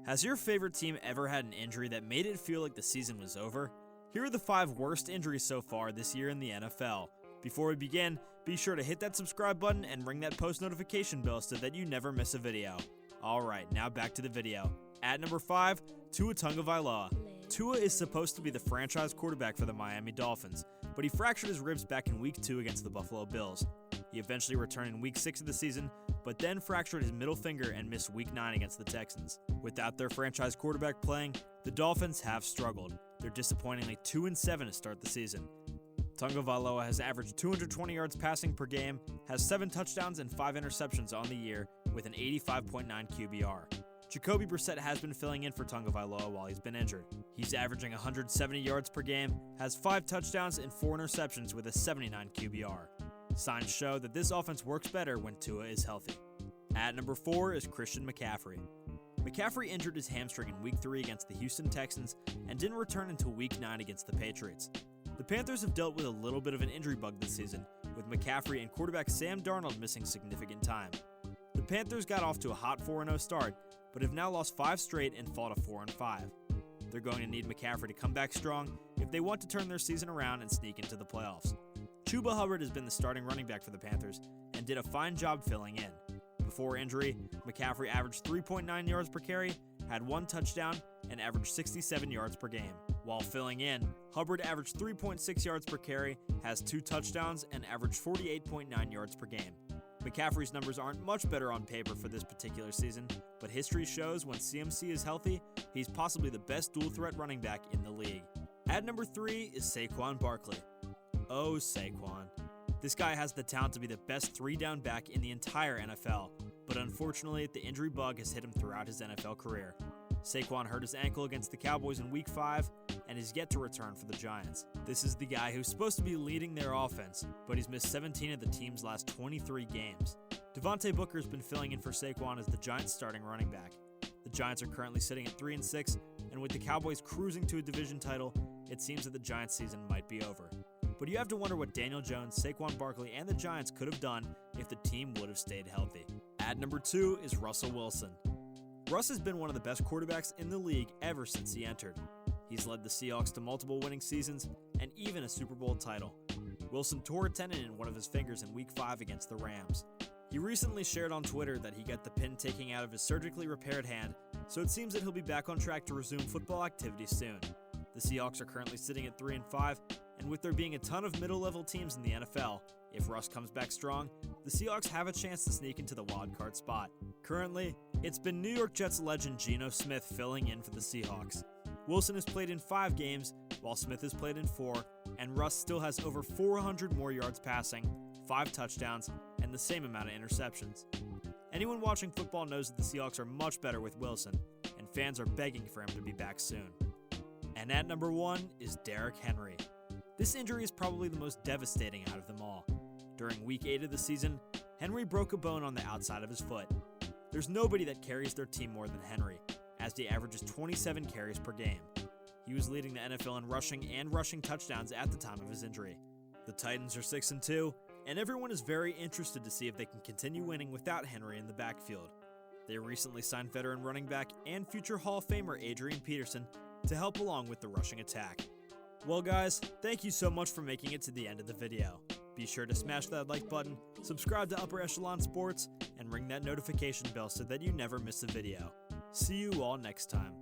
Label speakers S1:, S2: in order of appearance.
S1: Has your favorite team ever had an injury that made it feel like the season was over? Here are the 5 worst injuries so far this year in the NFL. Before we begin, be sure to hit that subscribe button and ring that post notification bell so that you never miss a video. Alright, now back to the video. At number 5, Tua Tagovailoa. Tua is supposed to be the franchise quarterback for the Miami Dolphins, but he fractured his ribs back in Week 2 against the Buffalo Bills. He eventually returned in Week 6 of the season, but then fractured his middle finger and missed Week 9 against the Texans. Without their franchise quarterback playing, the Dolphins have struggled. They're disappointingly 2-7 to start the season. Tagovailoa has averaged 220 yards passing per game, has 7 touchdowns and 5 interceptions on the year, with an 85.9 QBR. Jacoby Brissett has been filling in for Tagovailoa while he's been injured. He's averaging 170 yards per game, has 5 touchdowns and 4 interceptions with a 79 QBR. Signs show that this offense works better when Tua is healthy. At number 4 is Christian McCaffrey. McCaffrey injured his hamstring in Week 3 against the Houston Texans and didn't return until Week 9 against the Patriots. The Panthers have dealt with a little bit of an injury bug this season, with McCaffrey and quarterback Sam Darnold missing significant time. The Panthers got off to a hot 4-0 start, but have now lost 5 straight and fall to 4-5. They're going to need McCaffrey to come back strong if they want to turn their season around and sneak into the playoffs. Chuba Hubbard has been the starting running back for the Panthers and did a fine job filling in. Before injury, McCaffrey averaged 3.9 yards per carry, had 1 touchdown, and averaged 67 yards per game. While filling in, Hubbard averaged 3.6 yards per carry, has 2 touchdowns, and averaged 48.9 yards per game. McCaffrey's numbers aren't much better on paper for this particular season, but history shows when CMC is healthy, he's possibly the best dual-threat running back in the league. At number 3 is Saquon Barkley. Oh, Saquon. This guy has the talent to be the best 3-down back in the entire NFL, but unfortunately, the injury bug has hit him throughout his NFL career. Saquon hurt his ankle against the Cowboys in Week 5 and is yet to return for the Giants. This is the guy who's supposed to be leading their offense, but he's missed 17 of the team's last 23 games. Devontae Booker has been filling in for Saquon as the Giants' starting running back. The Giants are currently sitting at 3-6, and with the Cowboys cruising to a division title, it seems that the Giants' season might be over. But you have to wonder what Daniel Jones, Saquon Barkley, and the Giants could have done if the team would have stayed healthy. At number 2 is Russell Wilson. Russ has been one of the best quarterbacks in the league ever since he entered. He's led the Seahawks to multiple winning seasons and even a Super Bowl title. Wilson tore a tendon in one of his fingers in Week 5 against the Rams. He recently shared on Twitter that he got the pin taken out of his surgically repaired hand, so it seems that he'll be back on track to resume football activity soon. The Seahawks are currently sitting at 3-5, and with there being a ton of middle-level teams in the NFL, if Russ comes back strong, the Seahawks have a chance to sneak into the wildcard spot. Currently, it's been New York Jets legend Geno Smith filling in for the Seahawks. Wilson has played in 5 games, while Smith has played in 4, and Russ still has over 400 more yards passing, 5 touchdowns, and the same amount of interceptions. Anyone watching football knows that the Seahawks are much better with Wilson, and fans are begging for him to be back soon. And at number 1 is Derrick Henry. This injury is probably the most devastating out of them all. During Week 8 of the season, Henry broke a bone on the outside of his foot. There's nobody that carries their team more than Henry, as he averages 27 carries per game. He was leading the NFL in rushing touchdowns at the time of his injury. The Titans are 6-2, and everyone is very interested to see if they can continue winning without Henry in the backfield. They recently signed veteran running back and future Hall of Famer Adrian Peterson to help along with the rushing attack. Well guys, thank you so much for making it to the end of the video. Be sure to smash that like button, subscribe to Upper Echelon Sports, and ring that notification bell so that you never miss a video. See you all next time.